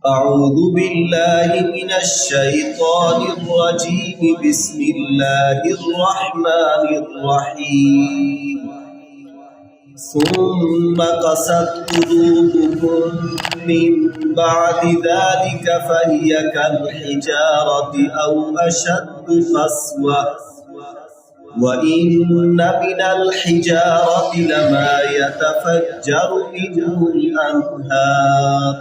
أعوذ بالله من الشيطان الرجيم. بسم الله الرحمن الرحيم. ثم قست قلوبكم من بعد ذلك فهي كالحجارة أو أشد قسوة وإن من الحجارة لما يتفجر منه الأنهار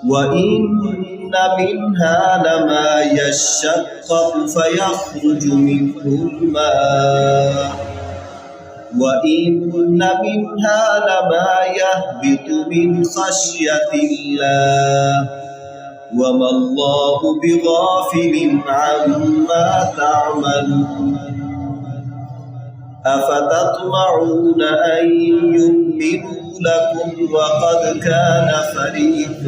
وإن منها لما يشقق فيخرج منه الماء وإن منها لما يهبط من خشية الله وما الله بغافل عما تعملون. أفتطمعون أن يؤمنوا لكم وقد كان فريق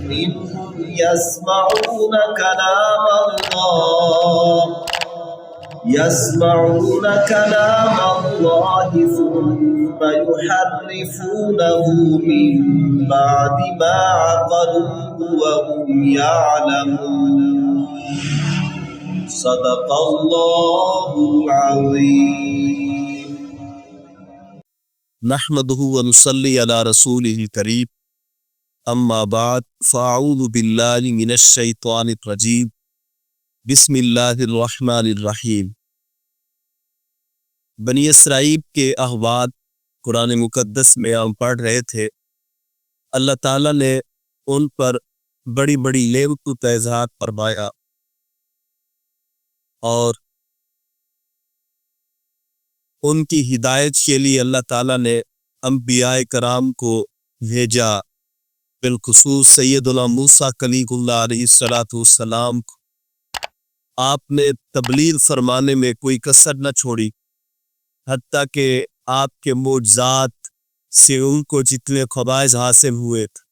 منهم يسمعون كلام الله ثم يحرفونه من بعد ما عقلوه وهم يعلمون. صدق الله العظيم. نحمده ونصلي على رسوله الكريم اما بعد فاعوذ باللہ من الشیطان الرجیم بسم اللہ الرحمن الرحیم. بنی اسرائیل کے احوال قرآن مقدس میں ہم پڑھ رہے تھے. اللہ تعالیٰ نے ان پر بڑی بڑی نعمتوں کا اظہار فرمایا اور ان کی ہدایت کے لیے اللہ تعالیٰ نے انبیاء کرام کو بھیجا، بالخصوص سیدنا موسیٰ کلیم اللہ علیہ السلام کو. آپ نے تبلیغ فرمانے میں کوئی کسر نہ چھوڑی، حتیٰ کہ آپ کے معجزات سے ان کو جتنے فوائد حاصل ہوئے تھے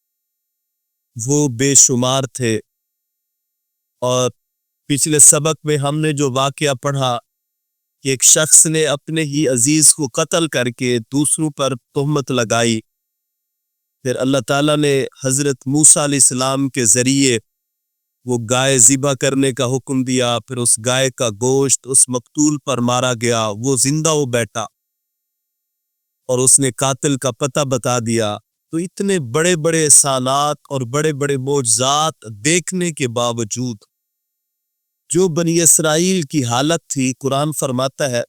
وہ بے شمار تھے. اور پچھلے سبق میں ہم نے جو واقعہ پڑھا کہ ایک شخص نے اپنے ہی عزیز کو قتل کر کے دوسروں پر تہمت لگائی، پھر اللہ تعالیٰ نے حضرت موسیٰ علیہ السلام کے ذریعے وہ گائے ذبح کرنے کا حکم دیا. پھر اس گائے کا گوشت اس مقتول پر مارا گیا، وہ زندہ ہو بیٹھا اور اس نے قاتل کا پتہ بتا دیا. تو اتنے بڑے بڑے احسانات اور بڑے بڑے معجزات دیکھنے کے باوجود جو بنی اسرائیل کی حالت تھی، قرآن فرماتا ہے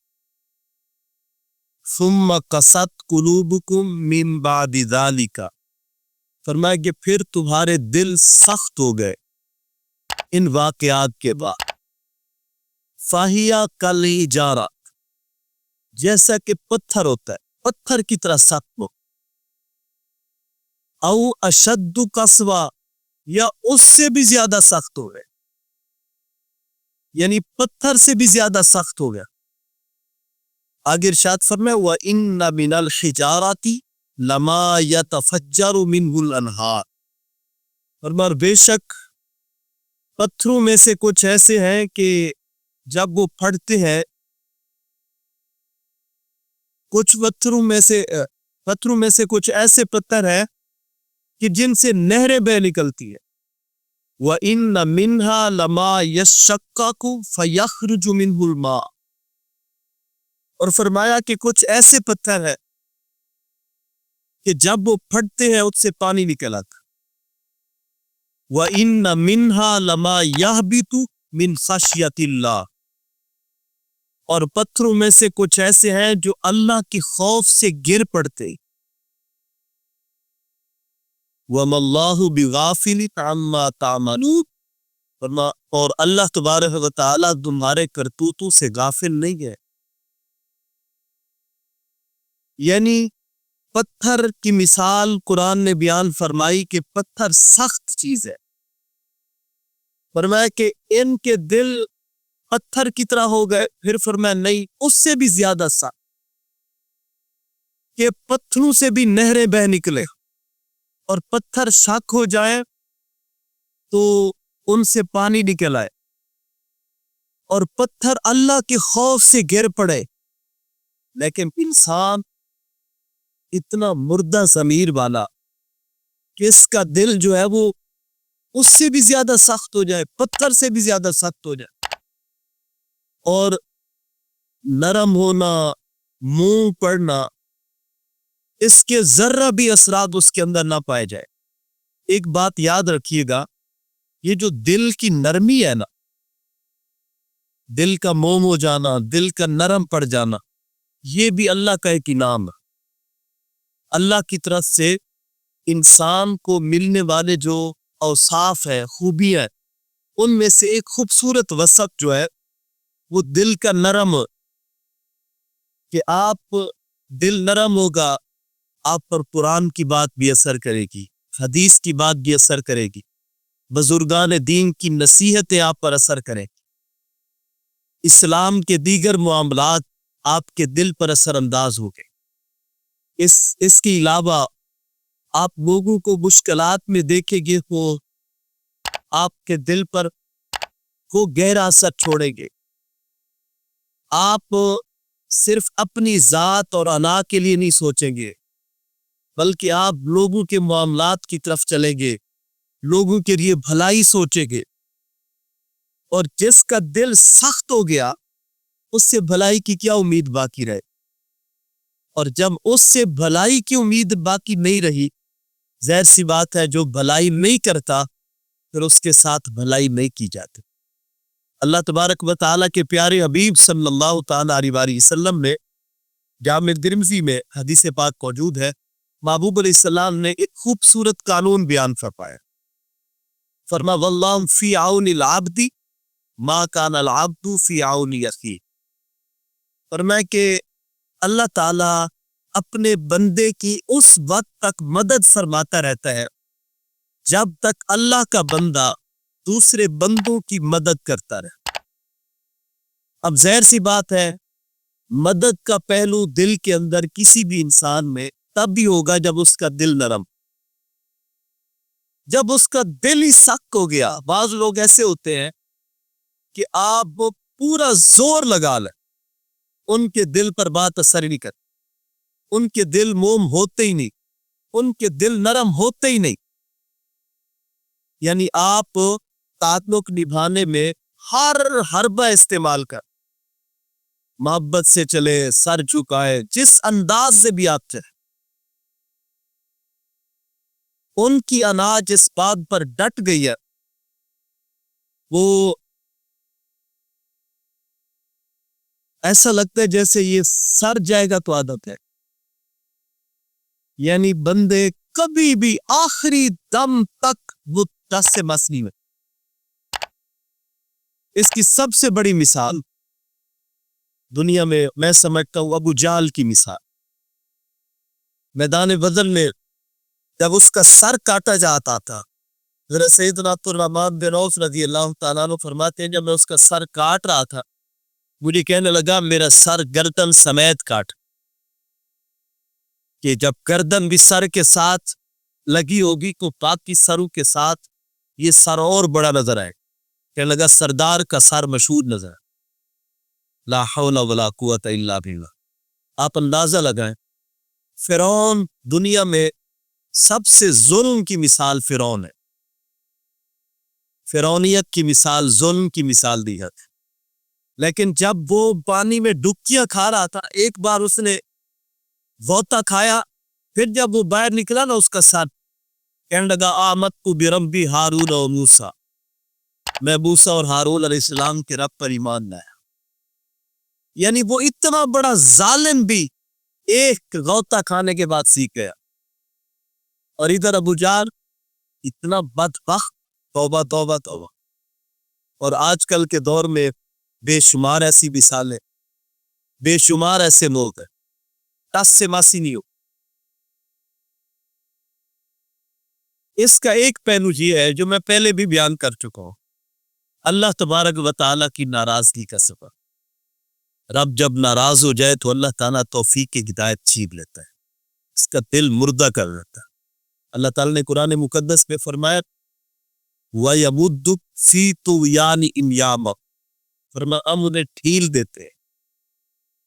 ثم قست قلوبکم من بعد ذالک، فرمایا کہ پھر تمہارے دل سخت ہو گئے ان واقعات کے بعد. فاہیا کالحجارہ، جیسا کہ پتھر ہوتا ہے، پتھر کی طرح سخت ہو. او اشد قسوہ، یا اس سے بھی زیادہ سخت ہو گئے، یعنی پتھر سے بھی زیادہ سخت ہو گیا. آگے ارشاد فرمائے وَإِنَّ مِنَ الْحِجَارَةِ لَمَا يَتَفَجَّرُ مِنْهُ الْأَنْهَارُ، فرمایا بے شک پتھروں میں سے کچھ ایسے ہیں کہ جب وہ پھٹتے ہیں، کچھ پتھروں میں سے کچھ ایسے پتھر ہیں کہ جن سے نہریں بہ نکلتی ہیں. وَإِنَّ مِنْهَا لَمَا يَشَّقَّقُ فَيَخْرُجُ مِنْهُ الْمَاءُ، اور فرمایا کہ کچھ ایسے پتھر ہیں کہ جب وہ پھٹتے ہیں اس سے پانی نکل آتا. وَإِنَّ مِنْهَا لَمَا يَهْبِطُ مِنْ خَشْيَةِ اللَّهِ، اور پتھروں میں سے کچھ ایسے ہیں جو اللہ کے خوف سے گر پڑتے. وَمَا اللَّهُ بِغَافِلٍ عَمَّا تَعْمَلُونَ، اور اللہ تبارک و تعالیٰ تمہارے کرتوتوں سے غافل نہیں ہے. یعنی پتھر کی مثال قرآن نے بیان فرمائی کہ پتھر سخت چیز ہے. فرمایا کہ ان کے دل پتھر کی طرح ہو گئے. پھر فرمایا نہیں، اس سے بھی زیادہ سخت، کہ پتھروں سے بھی نہریں بہ نکلے اور پتھر شک ہو جائے تو ان سے پانی نکل آئے، اور پتھر اللہ کے خوف سے گر پڑے. لیکن انسان اتنا مردہ ضمیر والا کہ اس کا دل جو ہے وہ اس سے بھی زیادہ سخت ہو جائے، پتھر سے بھی زیادہ سخت ہو جائے، اور نرم ہونا، منہ پڑنا، اس کے ذرہ بھی اثرات اس کے اندر نہ پائے جائے۔ ایک بات یاد رکھیے گا، یہ جو دل کی نرمی ہے نا، دل کا موم ہو جانا، دل کا نرم پڑ جانا، یہ بھی اللہ کا ایک انعام ہے۔ اللہ کی طرف سے انسان کو ملنے والے جو اوصاف ہے، خوبیاں، ان میں سے ایک خوبصورت وصف جو ہے وہ دل کا نرم، کہ آپ دل نرم ہوگا، آپ پر قرآن کی بات بھی اثر کرے گی، حدیث کی بات بھی اثر کرے گی، بزرگان دین کی نصیحتیں آپ پر اثر کریں، اسلام کے دیگر معاملات آپ کے دل پر اثر انداز ہو گئے۔ اس کے علاوہ آپ لوگوں کو مشکلات میں دیکھیں گے تو آپ کے دل پر وہ گہرا اثر چھوڑیں گے۔ آپ صرف اپنی ذات اور انا کے لیے نہیں سوچیں گے، بلکہ آپ لوگوں کے معاملات کی طرف چلیں گے، لوگوں کے لیے بھلائی سوچیں گے، اور جس کا دل سخت ہو گیا اس سے بھلائی کی کیا امید باقی رہے؟ اور جب اس سے بھلائی کی امید باقی نہیں رہی، ظاہر سی بات ہے جو بھلائی نہیں کرتا پھر اس کے ساتھ بھلائی نہیں کی جاتی۔ اللہ تبارک و تعالیٰ کے پیارے حبیب صلی اللہ تعالیٰ علیہ وآلہ وسلم نے جامع ترمذی میں حدیث پاک موجود ہے، محبوب علیہ السلام نے ایک خوبصورت قانون بیان فرمایا، فرما واللہ فی عون العبد ما کان العبد فی عون اخیہ، فرمایا کہ اللہ تعالیٰ اپنے بندے کی اس وقت تک مدد فرماتا رہتا ہے جب تک اللہ کا بندہ دوسرے بندوں کی مدد کرتا رہے۔ اب ظاہر سی بات ہے مدد کا پہلو دل کے اندر کسی بھی انسان میں تب بھی ہوگا جب اس کا دل نرم، جب اس کا دل ہی سخت ہو گیا۔ بعض لوگ ایسے ہوتے ہیں کہ آپ پورا زور لگا لیں، ان کے دل پر بات اثر ہی نہیں کرتی، ان کے دل موم ہوتے ہی نہیں، ان کے دل نرم ہوتے ہی نہیں۔ یعنی آپ تعلق نبھانے میں ہر حربہ استعمال کر، محبت سے چلے، سر جھکائے، جس انداز سے بھی آپ چلے، ان کی انا جس بات پر ڈٹ گئی ہے وہ ایسا لگتا ہے جیسے یہ سر جائے گا تو عادت ہے۔ یعنی بندے کبھی بھی آخری دم تک وہ ٹس سے مس نہیں ہوئے۔ اس کی سب سے بڑی مثال دنیا میں سمجھتا ہوں ابو جہل کی مثال۔ میدان بدر میں جب اس کا سر کاٹا جاتا تھا، حضرت سیدنا عبدالرحمن بن عوف رضی اللہ تعالیٰ عنہ فرماتے ہیں جب میں اس کا سر کاٹ رہا تھا مجھے کہنے لگا میرا سر گردن سمیت کاٹ، کہ جب گردن بھی سر کے ساتھ لگی ہوگی تو باقی سروں کے ساتھ یہ سر اور بڑا نظر آئے۔ کہنے لگا سردار کا سر مشہور نظر ہے۔ لا حول ولا قوت الا باللہ۔ آپ اندازہ لگائیں، فرعون دنیا میں سب سے ظلم کی مثال فرعون ہے، فرعونیت کی مثال، ظلم کی مثال دی ہے، لیکن جب وہ پانی میں ڈبکیاں کھا رہا تھا ایک بار اس نے غوطہ کھایا، پھر جب وہ باہر نکلا نا اس کا سر، کہنے لگا آمنت بربی ہارون و موسیٰ، میں موسیٰ اور ہارون علیہ السلام کے رب پر ایمان لایا۔ یعنی وہ اتنا بڑا ظالم بھی ایک غوطہ کھانے کے بعد سیکھ گیا، اور ادھر ابو جہل اتنا بدبخت، توبہ توبہ توبہ۔ اور آج کل کے دور میں بے شمار ایسی مثالیں، بے شمار ایسے لوگ ہیں ٹس سے ماسی نہیں ہو۔ اس کا ایک پہلو یہ ہے جو میں پہلے بھی بیان کر چکا ہوں، اللہ تبارک و تعالیٰ کی ناراضگی کا سبب۔ رب جب ناراض ہو جائے تو اللہ تعالیٰ توفیق ہدایت چھین لیتا ہے، اس کا دل مردہ کر دیتا ہے۔ اللہ تعالیٰ نے قرآن مقدس میں فرمایا وَيَمُدُّ فِي طُغْيَانِ إِمْيَامَ، فرمایا ہم انہیں ڈھیل دیتے ہیں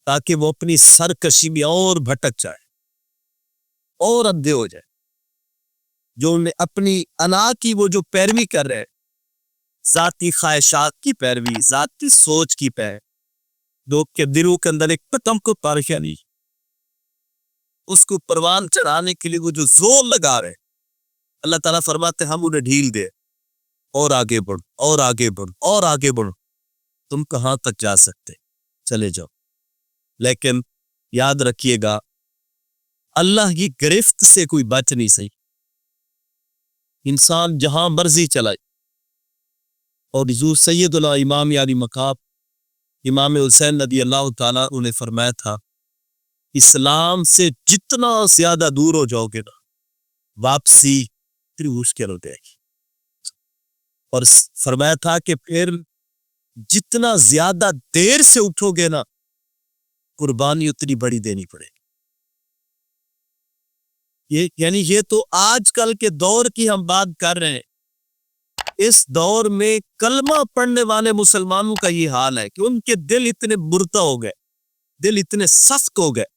تاکہ وہ اپنی سرکشی میں اور بھٹک جائے اور اندھے ہو جائے۔ جو انہیں اپنی انا کی وہ جو پیروی کر رہے ہیں، ذاتی خواہشات کی پیروی، ذاتی سوچ کی پیروی، لوگ کے دلوں کے اندر ایک پتنگ کو پریشانی، اس کو پروان چڑھانے کے لیے وہ جو زور لگا رہے، اللہ تعالیٰ فرماتے ہم انہیں ڈھیل دے، اور آگے بڑھ، اور آگے بڑھ، اور آگے بڑھ، تم کہاں تک جا سکتے، چلے جاؤ۔ لیکن یاد رکھیے گا اللہ کی گرفت سے کوئی بچ نہیں سکتا، انسان جہاں مرضی چلائے۔ اور حضور سید الامام یعنی مقام امام حسین رضی اللہ تعالیٰ انہیں فرمایا تھا اسلام سے جتنا زیادہ دور ہو جاؤ گے نا واپسی پھر مشکل ہو جائے گی، اور فرمایا تھا کہ پھر جتنا زیادہ دیر سے اٹھو گے نا قربانی اتنی بڑی دینی پڑے گی۔ یعنی یہ تو آج کل کے دور کی ہم بات کر رہے ہیں، اس دور میں کلمہ پڑھنے والے مسلمانوں کا یہ حال ہے کہ ان کے دل اتنے مرتع ہو گئے، دل اتنے سخت ہو گئے۔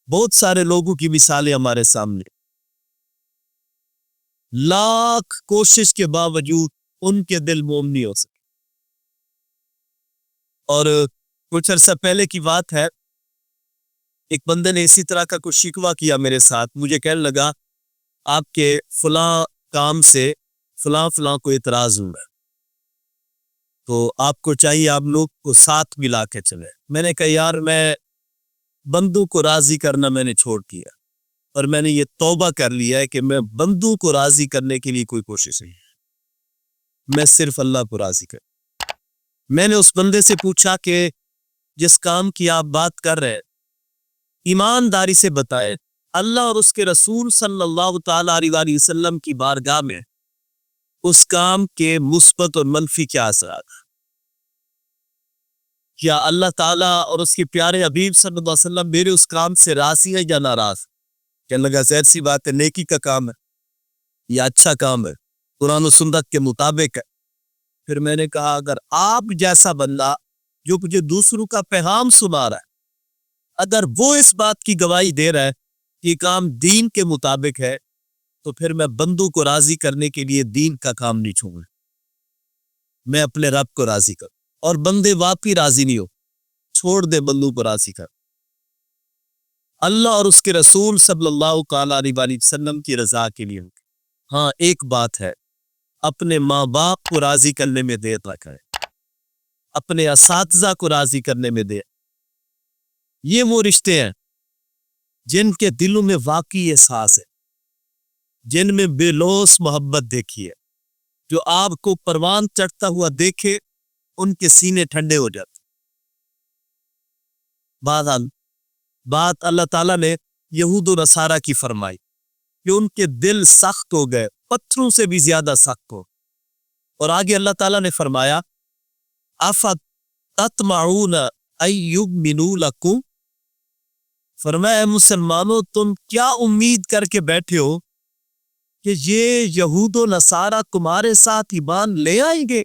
بہت سارے لوگوں کی مثالیں ہمارے سامنے، لاکھ کوشش کے باوجود ان کے دل موم نہیں ہو سکے۔ اور کچھ عرصہ پہلے کی بات ہے، ایک بندے نے اسی طرح کا کچھ شکوہ کیا میرے ساتھ، مجھے کہنے لگا آپ کے فلاں کام سے فلاں کو اعتراض ہوں گا، تو آپ کو چاہیے آپ لوگ کو ساتھ ملا کے چلے۔ میں نے کہا یار میں بندوں کو راضی کرنا میں نے چھوڑ دیا، اور میں نے یہ توبہ کر لیا ہے کہ میں بندوں کو راضی کرنے کے لیے کوئی کوشش نہیں، میں صرف اللہ کو راضی کر۔ میں نے اس بندے سے پوچھا کہ جس کام کی آپ بات کر رہے ہیں ایمانداری سے بتائے اللہ اور اس کے رسول صلی اللہ تعالی علیہ وسلم کی بارگاہ میں اس کام کے مثبت اور منفی کیا اثرات، کیا اللہ تعالیٰ اور اس کے پیارے حبیب صلی اللہ علیہ وسلم میرے اس کام سے راضی ہے یا ناراض؟ کہنے لگا ظاہر سی بات ہے، نیکی کا کام ہے، یہ اچھا کام ہے، قرآن و سنت کے مطابق ہے۔ پھر میں نے کہا اگر آپ جیسا بندہ جو مجھے دوسروں کا پیغام سنا رہا ہے، اگر وہ اس بات کی گواہی دے رہا ہے کہ یہ کام دین کے مطابق ہے، تو پھر میں بندوں کو راضی کرنے کے لیے دین کا کام نہیں چھوڑوں، میں اپنے رب کو راضی کروں، اور بندے واقعی راضی نہیں ہو چھوڑ دے، بندوں کو راضی کر، اللہ اور اس کے رسول صلی اللہ تعالی علیہ وسلم کی رضا کے لیے۔ ہاں ایک بات ہے، اپنے ماں باپ کو راضی کرنے میں دیر نہ کرے، اپنے اساتذہ کو راضی کرنے میں دیر، یہ وہ رشتے ہیں جن کے دلوں میں واقعی احساس ہے، جن میں بے لوث محبت دیکھی ہے، جو آپ کو پروان چڑھتا ہوا دیکھے ان کے سینے ٹھنڈے ہو جاتے۔ بات اللہ تعالیٰ نے یہود و نصارہ کی فرمائی کہ ان کے دل سخت ہو گئے، پتھروں سے بھی زیادہ سخت ہو، اور آگے اللہ تعالیٰ نے فرمایا افتطمعون ان یؤمنوا لکم، فرمایا مسلمانوں تم کیا امید کر کے بیٹھے ہو کہ یہ یہود و نصارہ تمہارے ساتھ ایمان لے آئیں گے؟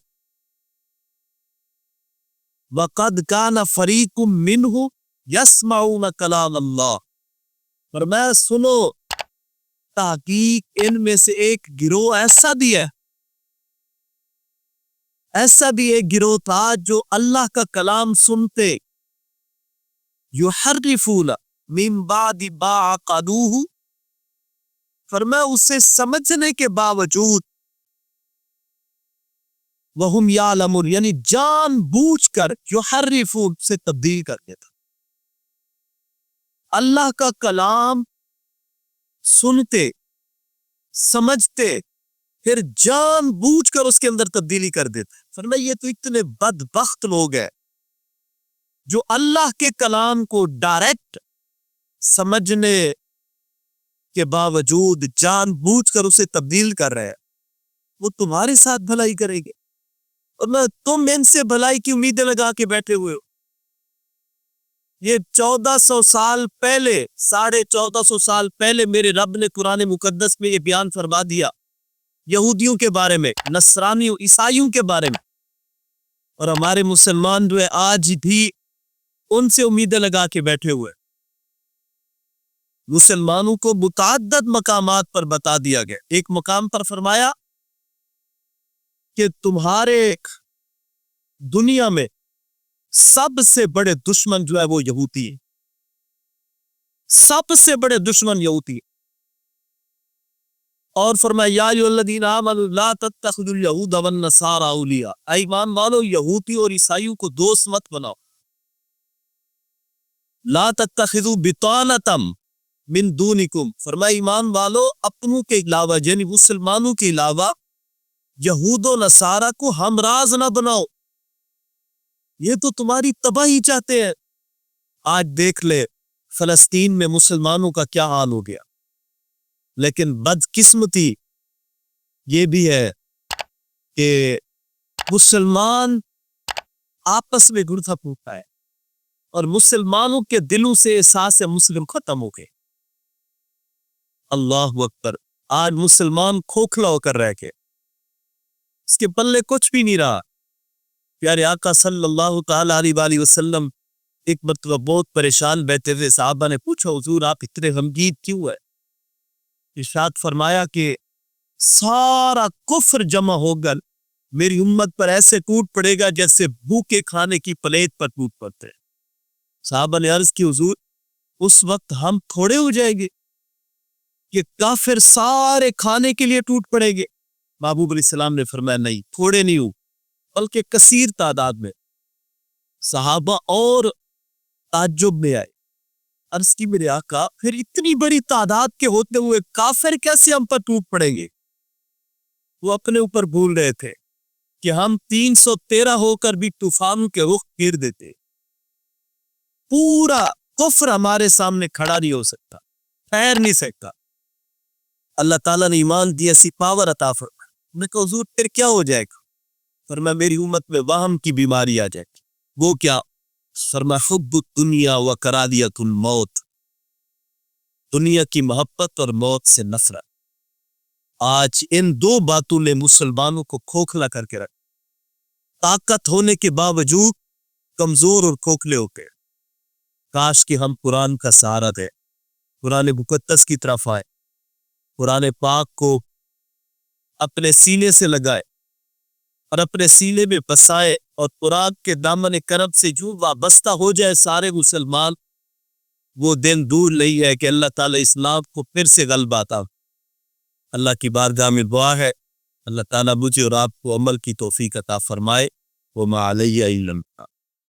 وَقَدْ كَانَ فَرِيقٌ مِّنْهُمْ يَسْمَعُونَ كَلَامَ اللَّهِ، فرمایا سنو تحقیق ان میں سے ایک گروہ ایسا بھی ایک گروہ تھا جو اللہ کا کلام سنتے، يُحَرِّفُونَ مِن بَعْدِ مَا عَقَلُوهُ، فرمایا اسے سمجھنے کے باوجود وَهُمْ يَعْلَمُونَ، یعنی جان بوجھ کر يُحَرِّفُونَ سے تبدیل کر دیتا، اللہ کا کلام سنتے سمجھتے پھر جان بوجھ کر اس کے اندر تبدیلی کر دیتے۔ فرمایا یہ تو اتنے بدبخت لوگ ہیں جو اللہ کے کلام کو ڈائریکٹ سمجھنے کے باوجود جان بوجھ کر اسے تبدیل کر رہے ہیں، وہ تمہارے ساتھ بھلائی کریں گے، اور تم ان سے بھلائی کی امیدیں لگا کے بیٹھے ہوئے ہو۔ یہ 1400 سال پہلے، 1450 سال پہلے میرے رب نے قرآن مقدس میں یہ بیان فرما دیا یہودیوں کے بارے میں، نصرانیوں عیسائیوں کے بارے میں، اور ہمارے مسلمان جو ہے آج بھی ان سے امیدیں لگا کے بیٹھے ہوئے۔ مسلمانوں کو متعدد مقامات پر بتا دیا گیا. ایک مقام پر فرمایا کہ تمہارے دنیا میں سب سے بڑے دشمن جو ہے وہ یہودی ہے. سب سے بڑے دشمن یہودی. اور فرمایا یا ایھا الذین آمنوا لا تتخذوا اليہود والنصارى اولیاء، اے ایمان والو یہودی اور عیسائیوں کو دوست مت بناؤ. لا تتخذوا بطانۃ من دونکم، فرمایا ایمان والو اپنوں کے علاوہ یعنی مسلمانوں کے علاوہ یہود و نصارہ کو ہمراز نہ بناؤ، یہ تو تمہاری تباہی چاہتے ہیں. آج دیکھ لے فلسطین میں مسلمانوں کا کیا حال ہو گیا. لیکن بدقسمتی یہ بھی ہے کہ مسلمان آپس میں گڑھا پھوٹا ہے اور مسلمانوں کے دلوں سے احساس مسلم ختم ہو گئے. اللہ اکبر. آج مسلمان کھوکھلا ہو کر رہ گئے، اس کے پلے کچھ بھی نہیں رہا. پیارے آقا صلی اللہ تعالی علیہ وآلہ وسلم ایک مرتبہ بہت پریشان بیٹھے ہوئے، صحابہ نے پوچھا حضور آپ اتنے غمگین کیوں ہے؟ ارشاد فرمایا کہ سارا کفر جمع ہو کر میری امت پر ایسے ٹوٹ پڑے گا جیسے بھوکے کھانے کی پلیٹ پر ٹوٹ پڑتے ہیں. صحابہ نے عرض کی حضور اس وقت ہم تھوڑے ہو جائیں گے کہ کافر سارے کھانے کے لیے ٹوٹ پڑیں گے؟ محبوب علیہ السلام نے فرمایا نہیں، تھوڑے نہیں ہوں بلکہ کثیر تعداد میں. صحابہ اور تعجب میں آئے، عرض کی میرے آقا پھر اتنی بڑی تعداد کے ہوتے ہوئے کافر کیسے ہم پر ٹوٹ پڑیں گے؟ وہ اپنے اوپر بھول رہے تھے کہ ہم 313 ہو کر بھی طوفان کے رخ پھیر دیتے. پورا کفر ہمارے سامنے کھڑا نہیں ہو سکتا، ٹھہر نہیں سکتا. اللہ تعالیٰ نے ایمان دی ایسی پاور عطا فرمائی. میں نے کہا حضور پھر کیا ہو جائے گا؟ فرمایا میری امت میں وہم کی بیماری آ جائے گی. وہ کیا؟ فرمایا حب الدنیا و کراہیت الموت، دنیا کی محبت اور موت سے نفرت. آج ان دو باتوں نے مسلمانوں کو کھوکھلا کر کے رکھا. طاقت ہونے کے باوجود کمزور اور کھوکھلے ہو گئے. کاش کہ ہم قرآن کا سہارا دیں، قرآن مقدس کی طرف آئے، قرآن پاک کو اپنے سینے سے لگائے اور اپنے سینے میں بسائے اور قرآن کے دامن کرم سے جو وابستہ ہو جائے سارے مسلمان. وہ دن دور نہیں ہے کہ اللہ تعالیٰ اسلام کو پھر سے غلبہ عطا. اللہ کی بارگاہ میں دعا ہے اللہ تعالیٰ مجھے اور آپ کو عمل کی توفیق عطا فرمائے. وما علیہ الا البلاغ.